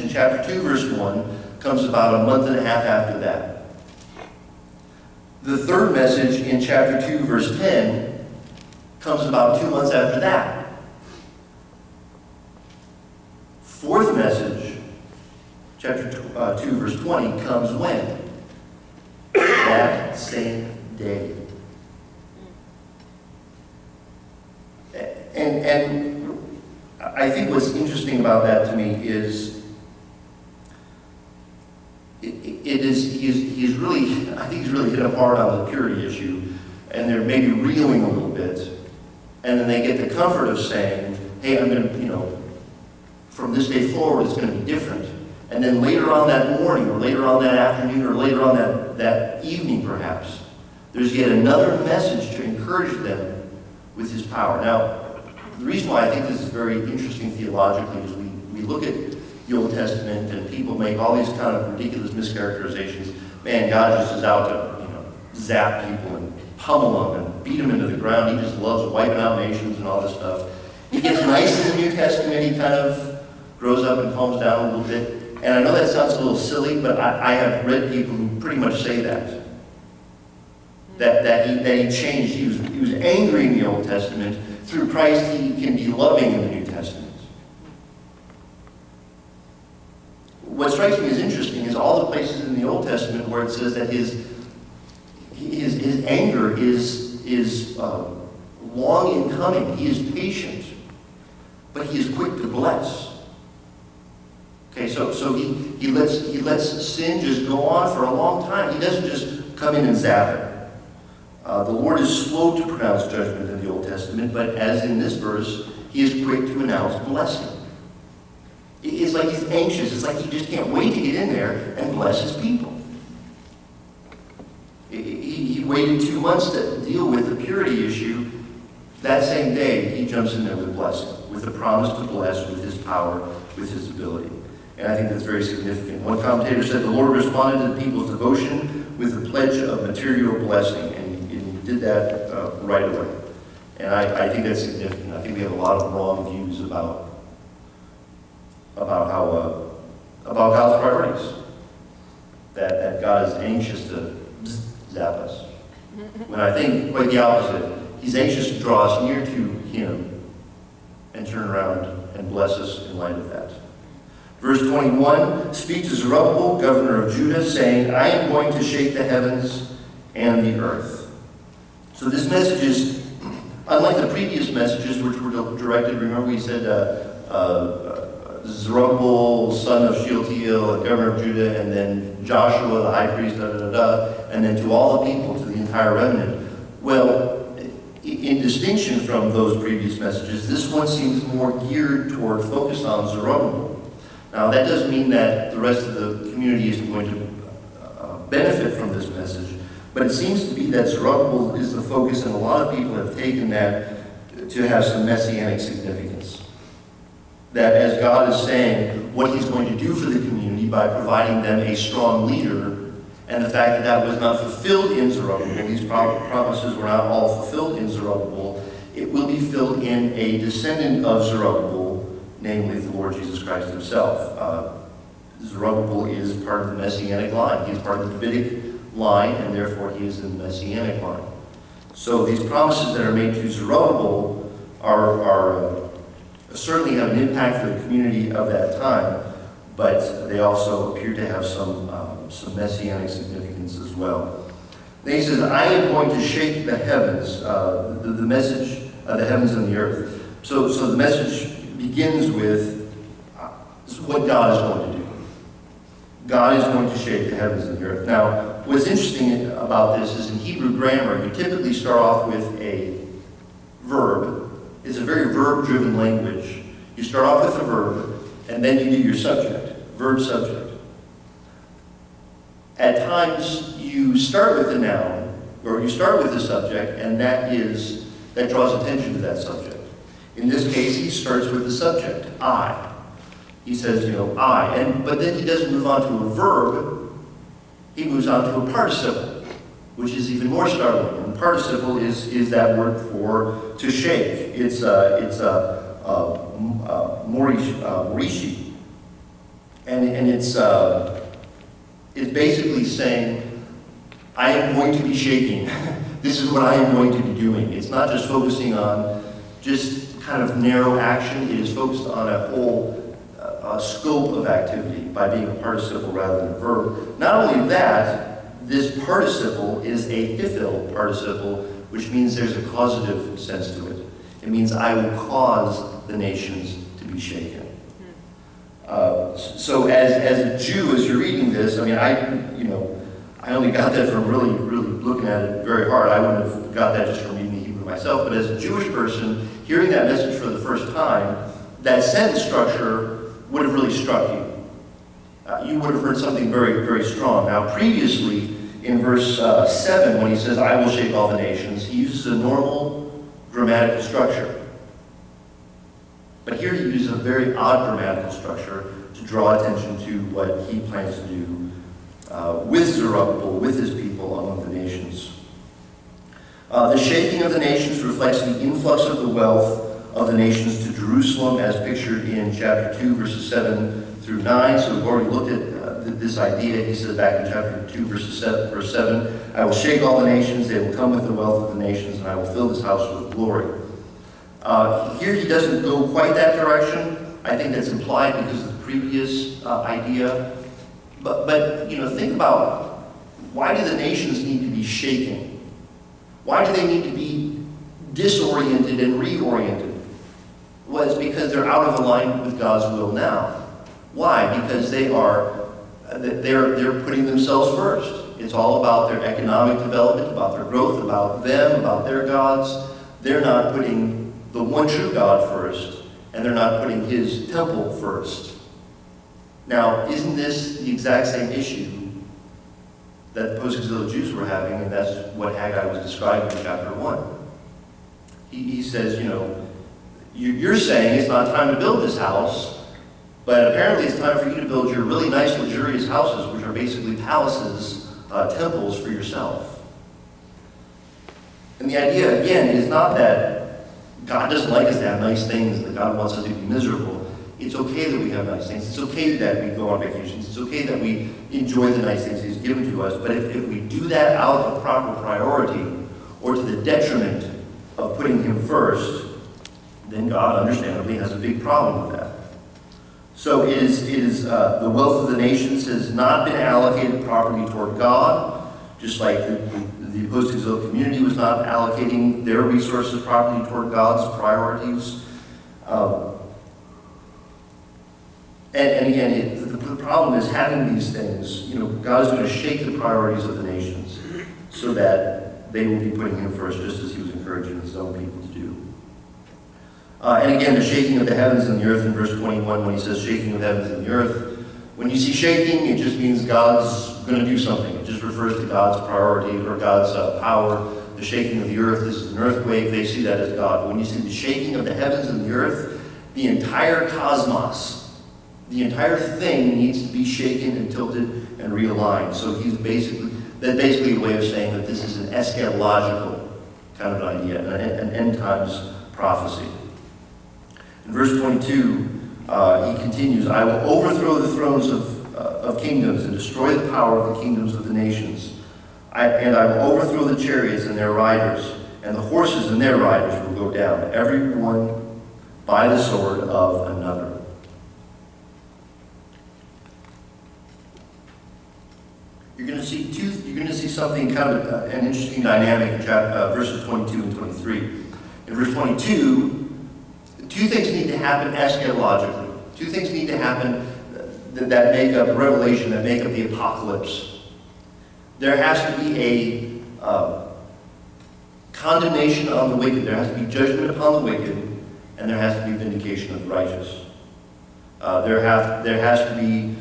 in chapter 2, verse 1 comes about a month and a half after that. The third message in chapter 2, verse 10 comes about 2 months after that. Fourth message, chapter 2, verse 20, comes when? That same day. And I think what's interesting about that to me is he's really, I think he's really hit up hard on the purity issue, and they're maybe reeling a little bit, and then they get the comfort of saying, hey, I'm going to, from this day forward, it's going to be different. And then later on that morning, or later on that afternoon, or later on that evening perhaps, there's yet another message to encourage them with his power. Now, the reason why I think this is very interesting theologically is we look at the Old Testament and people make all these kind of ridiculous mischaracterizations. Man, God just is out to zap people and pummel them and beat them into the ground. He just loves wiping out nations and all this stuff. He gets nice in the New Testament. He kind of grows up and calms down a little bit. And I know that sounds a little silly, but I have read people who pretty much say that. That he changed. He was angry in the Old Testament. Through Christ, he can be loving in the New Testament. What strikes me as interesting is all the places in the Old Testament where it says that his anger is long in coming. He is patient, but he is quick to bless. Okay, so he lets sin just go on for a long time. He doesn't just come in and zap it. The Lord is slow to pronounce judgment in the Old Testament, but as in this verse, he is quick to announce blessing. It's like he's anxious. It's like he just can't wait to get in there and bless his people. He waited 2 months to deal with the purity issue. That same day, he jumps in there with blessing, with a promise to bless, with his power, with his ability. And I think that's very significant. One commentator said the Lord responded to the people's devotion with a pledge of material blessing, and he did that right away. And I think that's significant. I think we have a lot of wrong views about God's priorities. That God is anxious to zap us. When I think quite the opposite. He's anxious to draw us near to him and turn around and bless us in light of that. Verse 21, speak to Zerubbabel, governor of Judah, saying, I am going to shake the heavens and the earth. So this message is, unlike the previous messages which were directed, remember we said Zerubbabel, son of Shealtiel, governor of Judah, and then Joshua, the high priest, and then to all the people, to the entire remnant. Well, in distinction from those previous messages, this one seems more geared toward focus on Zerubbabel. Now, that doesn't mean that the rest of the community isn't going to benefit from this message, but it seems to be that Zerubbabel is the focus, and a lot of people have taken that to have some messianic significance. That as God is saying what he's going to do for the community by providing them a strong leader, and the fact that that was not fulfilled in Zerubbabel, these promises were not all fulfilled in Zerubbabel, it will be filled in a descendant of Zerubbabel, namely the Lord Jesus Christ himself. Zerubbabel is part of the Messianic line. He is part of the Davidic line, and therefore he is in the Messianic line. So these promises that are made to Zerubbabel are certainly have an impact for the community of that time, but they also appear to have some messianic significance as well. Then he says, I am going to shake the heavens, the message of the heavens and the earth. So the message begins with what God is going to do. God is going to shake the heavens and the earth. Now, what's interesting about this is in Hebrew grammar, you typically start off with a verb. It's a very verb-driven language. You start off with a verb, and then you do your subject, verb-subject. At times, you start with a noun, or you start with a subject, and that draws attention to that subject. In this case, he starts with the subject, I. He says, I. But then he doesn't move on to a verb. He moves on to a participle, which is even more startling. And participle is that word for to shake. It's morishi. And it's basically saying, I am going to be shaking. This is what I am going to be doing. It's not just focusing on just kind of narrow action. It is focused on a whole scope of activity by being a participle rather than a verb. Not only that, this participle is a hifil participle, which means there's a causative sense to it. It means I will cause the nations to be shaken. So as a Jew, as you're reading this, I mean, I only got that from really looking at it very hard. I wouldn't have got that just from reading the Hebrew myself. But as a Jewish person, hearing that message for the first time, that sentence structure would have really struck you. You would have heard something very, very strong. Now, previously, in verse 7, when he says, I will shake all the nations, he uses a normal grammatical structure. But here he uses a very odd grammatical structure to draw attention to what he plans to do with Zerubbabel, with his people among the nations. The shaking of the nations reflects the influx of the wealth of the nations to Jerusalem as pictured in chapter 2, verses 7 through 9. So we've already looked at this idea. He says back in chapter 2, verse 7, I will shake all the nations, they will come with the wealth of the nations, and I will fill this house with glory. Here he doesn't go quite that direction. I think that's implied because of the previous idea. But think about, why do the nations need to be shaken? Why do they need to be disoriented and reoriented? Well, it's because they're out of alignment with God's will now. Why? Because they're putting themselves first. It's all about their economic development, about their growth, about them, about their gods. They're not putting the one true God first, and they're not putting his temple first. Now, isn't this the exact same issue that the post-exilic Jews were having, and that's what Haggai was describing in chapter 1. He says, you're saying it's not time to build this house, but apparently it's time for you to build your really nice, luxurious houses, which are basically palaces, temples for yourself. And the idea, again, is not that God doesn't like us to have nice things, that God wants us to be miserable. It's okay that we have nice things. It's okay that we go on vacations. It's okay that we enjoy the nice things he's given to us. But if we do that out of proper priority or to the detriment of putting him first, then God understandably has a big problem with that. So the wealth of the nations has not been allocated properly toward God, just like the post-exilic community was not allocating their resources properly toward God's priorities. And again, the problem is having these things. God is going to shake the priorities of the nations so that they will be putting him first, just as he was encouraging his own people to do. And again, the shaking of the heavens and the earth in verse 21, when he says shaking of the heavens and the earth, when you see shaking, it just means God's going to do something. It just refers to God's priority or God's power. The shaking of the earth, this is an earthquake, they see that as God. When you see the shaking of the heavens and the earth, the entire cosmos, the entire thing needs to be shaken and tilted and realigned. So that's basically a way of saying that this is an eschatological kind of idea, an end times prophecy. In verse 22, he continues, I will overthrow the thrones of kingdoms and destroy the power of the kingdoms of the nations. And I will overthrow the chariots and their riders, and the horses and their riders will go down, every one by the sword of another. You're going to see something kind of an interesting dynamic in verses 22 and 23. In verse 22, two things need to happen eschatologically. Two things need to happen that make up Revelation, that make up the apocalypse. There has to be a condemnation on the wicked. There has to be judgment upon the wicked, and there has to be vindication of the righteous. There has to be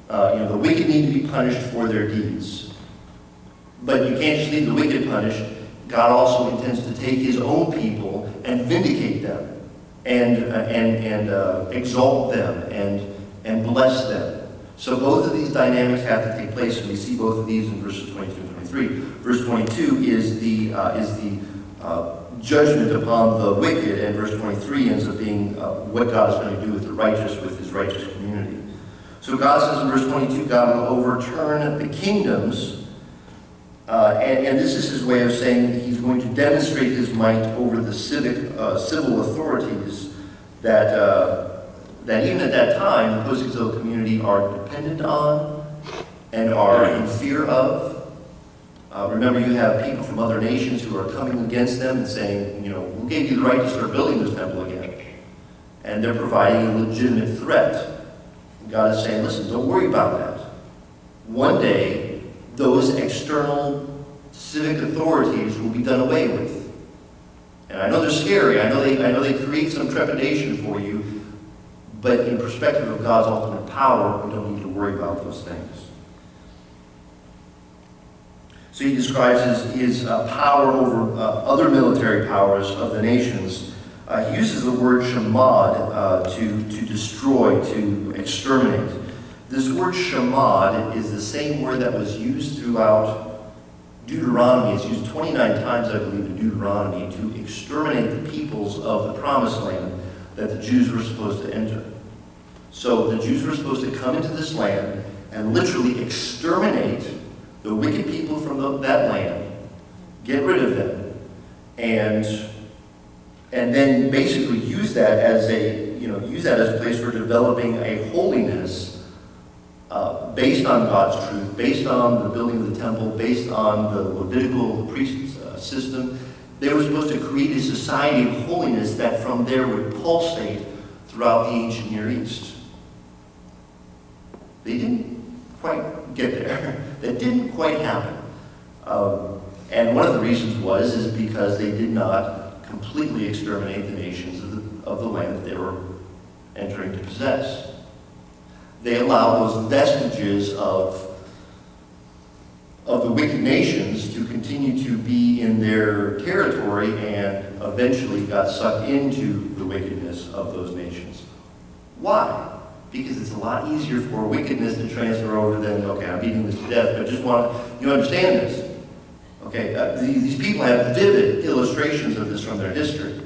the wicked need to be punished for their deeds. But you can't just leave the wicked punished. God also intends to take his own people and vindicate them and exalt them and bless them. So both of these dynamics have to take place, and we see both of these in verses 22 and 23. Verse 22 is the judgment upon the wicked, and verse 23 ends up being what God is going to do with the righteous, with his righteous community. So God says in verse 22, God will overturn the kingdoms, and this is his way of saying that he's going to demonstrate his might over the civil authorities that even at that time, the post-exilic community are dependent on and are in fear of. Remember, you have people from other nations who are coming against them and saying, you know, who gave you the right to start building this temple again? And they're providing a legitimate threat. And God is saying, listen, don't worry about that. One day, those external civic authorities will be done away with. And I know they're scary. I know they create some trepidation for you. But in perspective of God's ultimate power, we don't need to worry about those things. So he describes his power over other military powers of the nations. He uses the word shamad to destroy, to exterminate. This word shamad is the same word that was used throughout Deuteronomy. It's used 29 times, I believe, in Deuteronomy to exterminate the peoples of the promised land that the Jews were supposed to enter. So the Jews were supposed to come into this land and literally exterminate the wicked people from that land, get rid of them, and then basically use that as a place for developing a holiness based on God's truth, based on the building of the temple, based on the Levitical priest system. They were supposed to create a society of holiness that from there would pulsate throughout the ancient Near East. They didn't quite get there. That didn't quite happen. And one of the reasons is because they did not completely exterminate the nations of the land that they were entering to possess. They allowed those vestiges of the wicked nations to continue to be in their territory and eventually got sucked into the wickedness of those nations. Why? Because it's a lot easier for wickedness to transfer over than, okay, I'm beating this to death, but just want you understand this. Okay, these people have vivid illustrations of this from their history.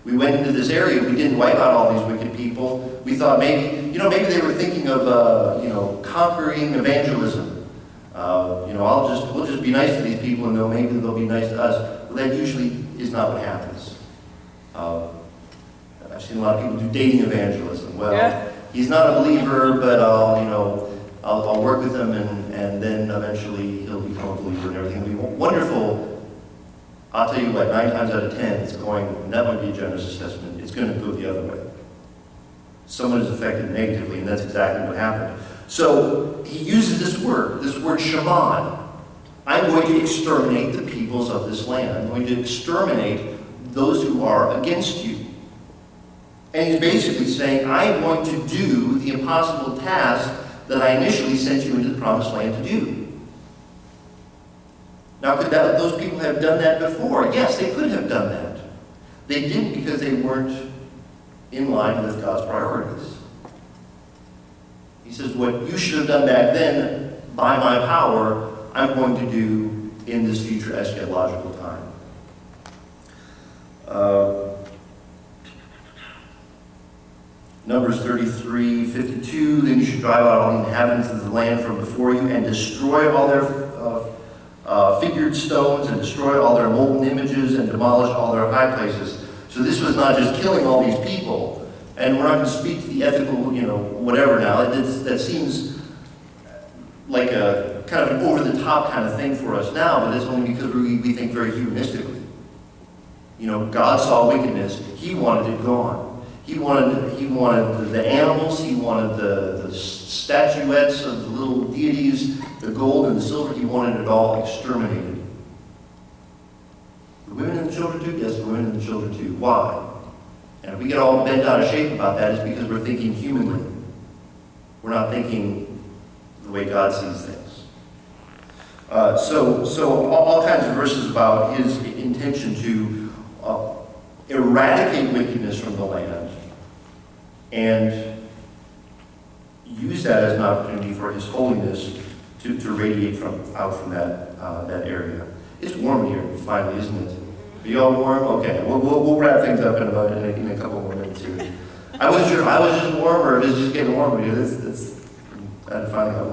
We went into this area, we didn't wipe out all these wicked people. We thought maybe they were thinking of, conquering evangelism. We'll just be nice to these people and maybe they'll be nice to us. Well, that usually is not what happens. I've seen a lot of people do dating evangelism. Well, yeah. He's not a believer, but I'll work with him and then eventually he'll become a believer and everything will be wonderful. I'll tell you what, 9 times out of 10, it's going, and that might be a generous assessment, it's going to go the other way. Someone is affected negatively, and that's exactly what happened. So he uses this word shamad. I'm going to exterminate the peoples of this land. I'm going to exterminate those who are against you. And he's basically saying, I'm going to do the impossible task that I initially sent you into the promised land to do. Now, could those people have done that before? Yes, they could have done that. They didn't because they weren't in line with God's priorities. He says, what you should have done back then, by my power, I'm going to do in this future eschatological time. Numbers 33:52, then you should drive out all the inhabitants of the land from before you and destroy all their figured stones and destroy all their molten images and demolish all their high places. So this was not just killing all these people. And we're not going to speak to the ethical, whatever now. That seems like a kind of an over-the-top kind of thing for us now, but it's only because we think very humanistically. God saw wickedness. He wanted it gone. He wanted the animals. He wanted the statuettes of the little deities, the gold and the silver. He wanted it all exterminated. The women and the children too? Yes, the women and the children too. Why? And if we get all bent out of shape about that, it's because we're thinking humanly. We're not thinking the way God sees things. So all kinds of verses about his intention to eradicate wickedness from the land and use that as an opportunity for his holiness to radiate out from that area. It's warm here, finally, isn't it? Are you all warm? Okay, we'll wrap things up in a couple more minutes here. I wasn't sure if I was just warm or if it's just getting warmer here. finally got one.